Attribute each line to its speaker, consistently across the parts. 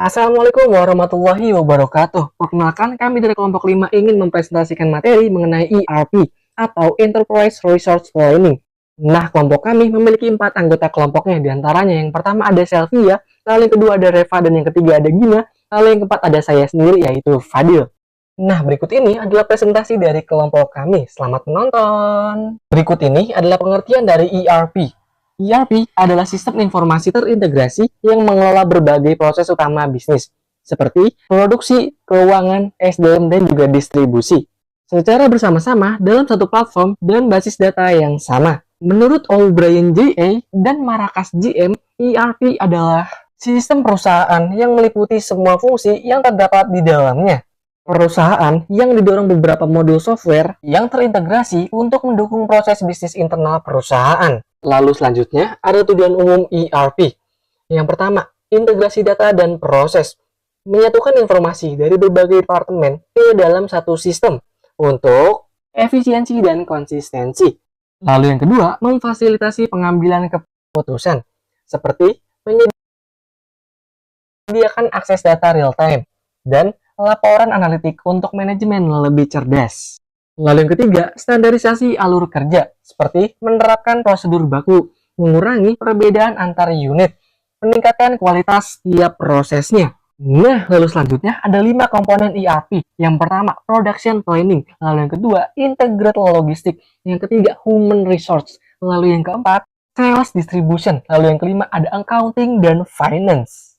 Speaker 1: Assalamualaikum warahmatullahi wabarakatuh. Perkenalkan, kami dari kelompok 5 ingin mempresentasikan materi mengenai ERP atau Enterprise Resource Planning. Nah, kelompok kami memiliki 4 anggota kelompoknya. Di antaranya yang pertama ada Selvia, lalu yang kedua ada Reva, dan yang ketiga ada Gina, lalu yang keempat ada saya sendiri yaitu Fadil. Nah, berikut ini adalah presentasi dari kelompok kami. Selamat menonton. Berikut ini adalah pengertian dari ERP. ERP adalah sistem informasi terintegrasi yang mengelola berbagai proses utama bisnis, seperti produksi, keuangan, SDM, dan juga distribusi, secara bersama-sama dalam satu platform dan basis data yang sama. Menurut O'Brien JA dan Maracas GM, ERP adalah sistem perusahaan yang meliputi semua fungsi yang terdapat di dalamnya. Perusahaan yang didorong beberapa modul software yang terintegrasi untuk mendukung proses bisnis internal perusahaan. Lalu selanjutnya ada tujuan umum ERP. Yang pertama, integrasi data dan proses. Menyatukan informasi dari berbagai departemen ke dalam satu sistem untuk efisiensi dan konsistensi. Lalu yang kedua, memfasilitasi pengambilan keputusan, seperti menyediakan akses data real time dan laporan analitik untuk manajemen lebih cerdas. Lalu yang ketiga, standarisasi alur kerja, seperti menerapkan prosedur baku, mengurangi perbedaan antar unit, meningkatkan kualitas tiap prosesnya. Nah, lalu selanjutnya ada 5 komponen ERP. Yang pertama, production planning. Lalu yang kedua, integrated logistik. Yang ketiga, human resource. Lalu yang keempat, sales distribution. Lalu yang kelima, ada accounting dan finance.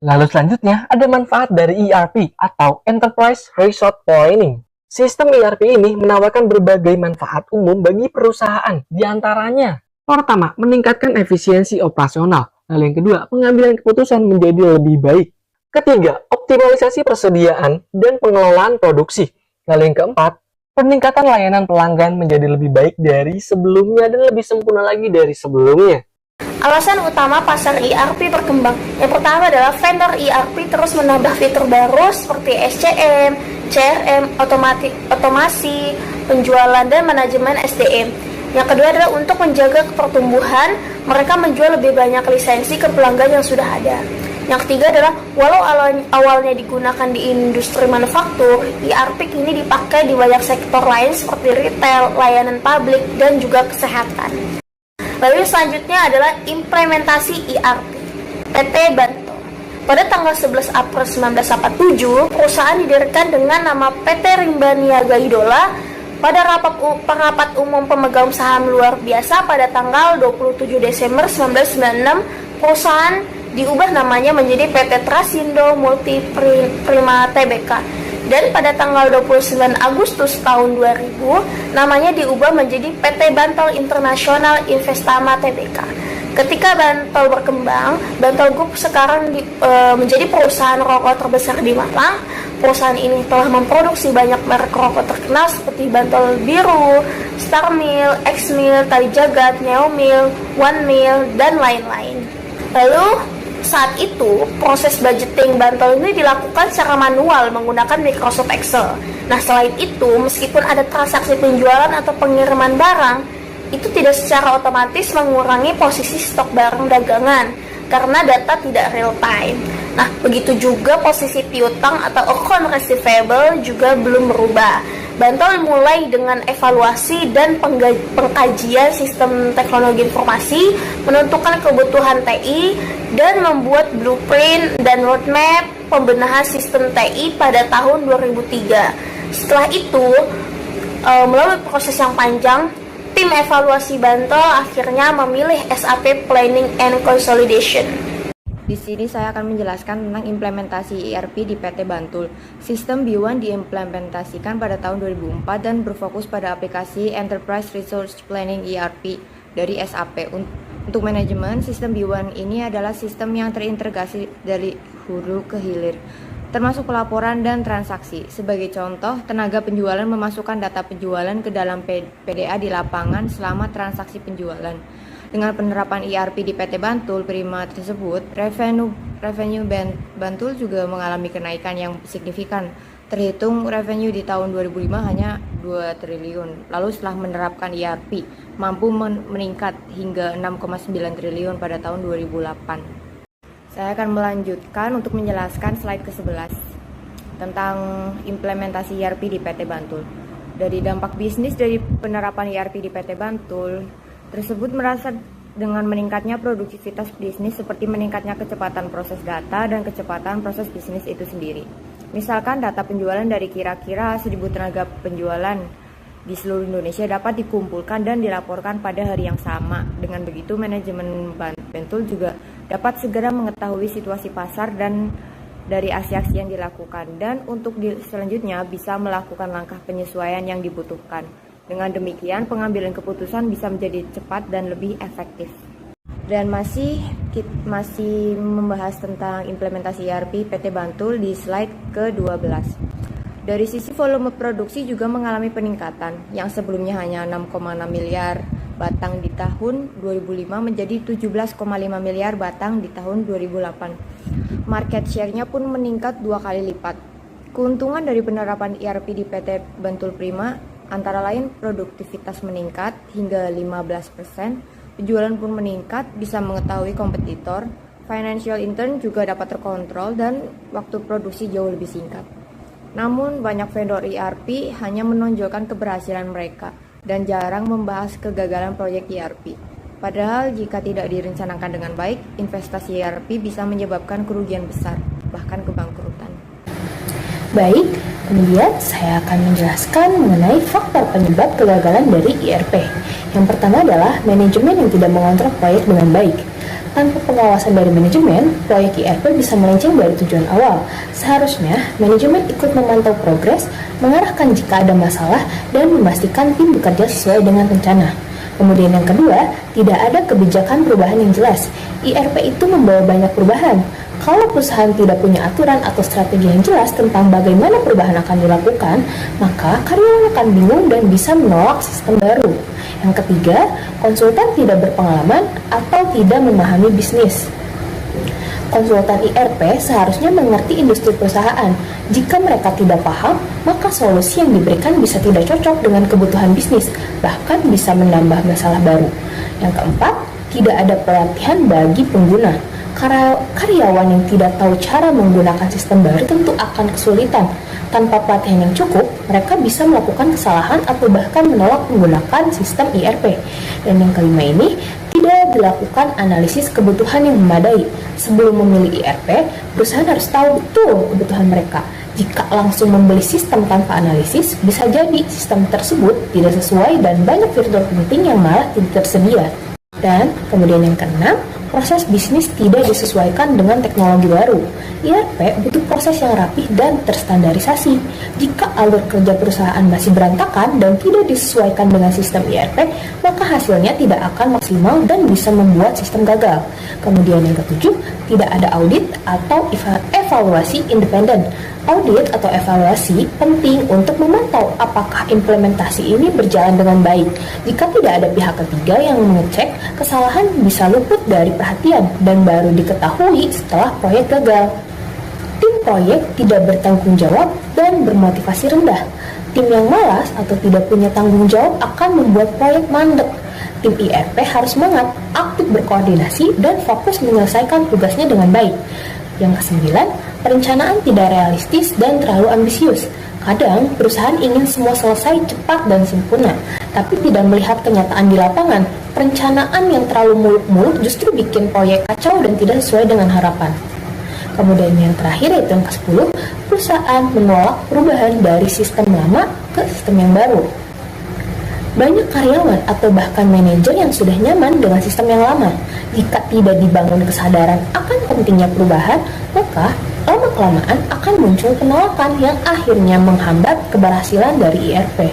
Speaker 1: Lalu selanjutnya, ada manfaat dari ERP atau Enterprise Resource Planning. Sistem ERP ini menawarkan berbagai manfaat umum bagi perusahaan. Di antaranya, pertama, meningkatkan efisiensi operasional. Lalu yang kedua, pengambilan keputusan menjadi lebih baik. Ketiga, optimalisasi persediaan dan pengelolaan produksi. Lalu yang keempat, peningkatan layanan pelanggan menjadi lebih baik dari sebelumnya dan lebih sempurna lagi dari sebelumnya.
Speaker 2: Alasan utama pasar ERP berkembang. Yang pertama adalah vendor ERP terus menambah fitur baru seperti SCM, CRM, otomasi, penjualan, dan manajemen SDM. Yang kedua adalah untuk menjaga pertumbuhan, mereka menjual lebih banyak lisensi ke pelanggan yang sudah ada. Yang ketiga adalah, walau awalnya digunakan di industri manufaktur, ERP kini dipakai di banyak sektor lain seperti retail, layanan publik, dan juga kesehatan. Lalu selanjutnya adalah implementasi ERP. PT Bantul. Pada tanggal 11 April 1987, perusahaan didirikan dengan nama PT Rimba Niaga Idola. Pada rapat umum pemegang saham luar biasa pada tanggal 27 Desember 1996, perusahaan diubah namanya menjadi PT Trasindo Multiprima Tbk. Dan pada tanggal 29 Agustus tahun 2000, namanya diubah menjadi PT Bantul International Investama Tbk. Ketika Bantul berkembang, Bantul Group sekarang menjadi perusahaan rokok terbesar di Malang. Perusahaan ini telah memproduksi banyak merek rokok terkenal seperti Bantul Biru, Star Mill, X Mill, Tali Jagat, Neo Mill, One Mill, dan lain-lain. Lalu saat itu, proses budgeting Bantul ini dilakukan secara manual menggunakan Microsoft Excel. Nah, selain itu, meskipun ada transaksi penjualan atau pengiriman barang, itu tidak secara otomatis mengurangi posisi stok barang dagangan karena data tidak real time. Nah, begitu juga posisi piutang atau account receivable juga belum berubah. Bantul mulai dengan evaluasi dan pengkajian sistem teknologi informasi, menentukan kebutuhan TI, dan membuat blueprint dan roadmap pembenahan sistem TI pada tahun 2003. Setelah itu, melalui proses yang panjang, tim evaluasi Bantul akhirnya memilih SAP Planning and Consolidation.
Speaker 3: Di sini saya akan menjelaskan tentang implementasi ERP di PT Bantul. Sistem B1 diimplementasikan pada tahun 2004 dan berfokus pada aplikasi Enterprise Resource Planning ERP dari SAP. Untuk manajemen, sistem B1 ini adalah sistem yang terintegrasi dari hulu ke hilir, termasuk pelaporan dan transaksi. Sebagai contoh, tenaga penjualan memasukkan data penjualan ke dalam PDA di lapangan selama transaksi penjualan. Dengan penerapan ERP di PT Bantul Prima tersebut, revenue Bantul juga mengalami kenaikan yang signifikan. Terhitung revenue di tahun 2005 hanya 2 triliun. Lalu setelah menerapkan ERP, mampu meningkat hingga 6,9 triliun pada tahun 2008. Saya akan melanjutkan untuk menjelaskan slide ke-11 tentang implementasi ERP di PT Bantul. Dari dampak bisnis dari penerapan ERP di PT Bantul tersebut merasa dengan meningkatnya produktivitas bisnis seperti meningkatnya kecepatan proses data dan kecepatan proses bisnis itu sendiri. Misalkan data penjualan dari kira-kira 1.000 tenaga penjualan di seluruh Indonesia dapat dikumpulkan dan dilaporkan pada hari yang sama. Dengan begitu, manajemen Bantul juga dapat segera mengetahui situasi pasar dan dari aksi-aksi yang dilakukan, dan untuk selanjutnya bisa melakukan langkah penyesuaian yang dibutuhkan. Dengan demikian, pengambilan keputusan bisa menjadi cepat dan lebih efektif. Dan masih membahas tentang implementasi ERP PT Bantul di slide ke-12. Dari sisi volume produksi juga mengalami peningkatan, yang sebelumnya hanya 6,6 miliar batang di tahun 2005 menjadi 17,5 miliar batang di tahun 2008. Market share-nya pun meningkat 2 kali lipat. Keuntungan dari penerapan ERP di PT Bantul Prima antara lain produktivitas meningkat hingga 15%, penjualan pun meningkat, bisa mengetahui kompetitor, financial intern juga dapat terkontrol, dan waktu produksi jauh lebih singkat. Namun banyak vendor ERP hanya menonjolkan keberhasilan mereka dan jarang membahas kegagalan proyek ERP. Padahal jika tidak direncanakan dengan baik, investasi ERP bisa menyebabkan kerugian besar, bahkan kebangkrutan.
Speaker 4: Baik, kemudian saya akan menjelaskan mengenai faktor penyebab kegagalan dari ERP. Yang pertama adalah manajemen yang tidak mengontrol proyek dengan baik. Tanpa pengawasan dari manajemen, proyek ERP bisa melenceng dari tujuan awal. Seharusnya, manajemen ikut memantau progres, mengarahkan jika ada masalah, dan memastikan tim bekerja sesuai dengan rencana. Kemudian yang kedua, tidak ada kebijakan perubahan yang jelas. ERP itu membawa banyak perubahan. Kalau perusahaan tidak punya aturan atau strategi yang jelas tentang bagaimana perubahan akan dilakukan, maka karyawan akan bingung dan bisa menolak sistem baru. Yang ketiga, konsultan tidak berpengalaman atau tidak memahami bisnis. Konsultan ERP seharusnya mengerti industri perusahaan. Jika mereka tidak paham, maka solusi yang diberikan bisa tidak cocok dengan kebutuhan bisnis, bahkan bisa menambah masalah baru. Yang keempat, tidak ada pelatihan bagi pengguna. Karyawan yang tidak tahu cara menggunakan sistem baru tentu akan kesulitan. Tanpa pelatihan yang cukup, mereka bisa melakukan kesalahan atau bahkan menolak menggunakan sistem ERP. Dan yang kelima ini, tidak dilakukan analisis kebutuhan yang memadai. Sebelum memilih ERP, perusahaan harus tahu betul kebutuhan mereka. Jika langsung membeli sistem tanpa analisis, bisa jadi sistem tersebut tidak sesuai dan banyak fitur penting yang malah tidak tersedia. Dan kemudian yang keenam, proses bisnis tidak disesuaikan dengan teknologi baru. ERP butuh proses yang rapih dan terstandarisasi. Jika alur kerja perusahaan masih berantakan dan tidak disesuaikan dengan sistem ERP, maka hasilnya tidak akan maksimal dan bisa membuat sistem gagal. Kemudian yang ketujuh, tidak ada audit atau evaluasi independen. Audit atau evaluasi penting untuk memantau apakah implementasi ini berjalan dengan baik. Jika tidak ada pihak ketiga yang mengecek, kesalahan bisa luput dari perhatian dan baru diketahui setelah proyek gagal. Tim proyek tidak bertanggung jawab dan bermotivasi rendah. Tim yang malas atau tidak punya tanggung jawab akan membuat proyek mandek. Tim ERP harus semangat, aktif berkoordinasi, dan fokus menyelesaikan tugasnya dengan baik. Yang kesembilan, perencanaan tidak realistis dan terlalu ambisius. Kadang, perusahaan ingin semua selesai cepat dan sempurna, tapi tidak melihat kenyataan di lapangan. Perencanaan yang terlalu muluk-muluk justru bikin proyek kacau dan tidak sesuai dengan harapan. Kemudian yang terakhir yaitu yang ke-10, perusahaan menolak perubahan dari sistem lama ke sistem yang baru. Banyak karyawan atau bahkan manajer yang sudah nyaman dengan sistem yang lama. Jika tidak dibangun kesadaran akan pentingnya perubahan, maka lama-kelamaan akan muncul penolakan yang akhirnya menghambat keberhasilan dari ERP.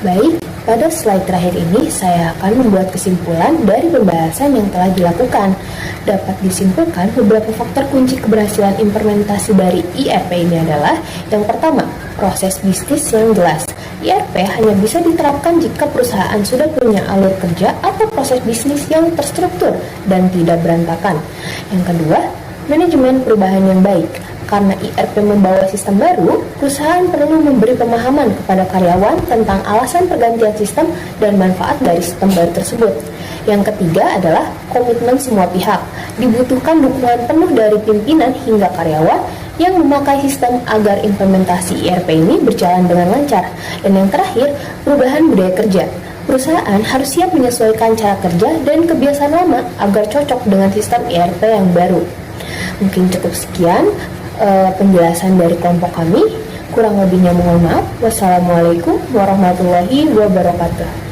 Speaker 4: Baik, pada slide terakhir ini saya akan membuat kesimpulan dari pembahasan yang telah dilakukan. Dapat disimpulkan beberapa faktor kunci keberhasilan implementasi dari ERP ini adalah: yang pertama, proses bisnis yang jelas. ERP hanya bisa diterapkan jika perusahaan sudah punya alur kerja atau proses bisnis yang terstruktur dan tidak berantakan. Yang kedua, manajemen perubahan yang baik. Karena IRP membawa sistem baru, perusahaan perlu memberi pemahaman kepada karyawan tentang alasan pergantian sistem dan manfaat dari sistem baru tersebut. Yang ketiga adalah komitmen semua pihak. Dibutuhkan dukungan penuh dari pimpinan hingga karyawan yang memakai sistem agar implementasi IRP ini berjalan dengan lancar. Dan yang terakhir, perubahan budaya kerja. Perusahaan harus siap menyesuaikan cara kerja dan kebiasaan lama agar cocok dengan sistem IRP yang baru. Mungkin cukup sekian penjelasan dari kelompok kami. Kurang lebihnya mohon maaf. Wassalamualaikum warahmatullahi wabarakatuh.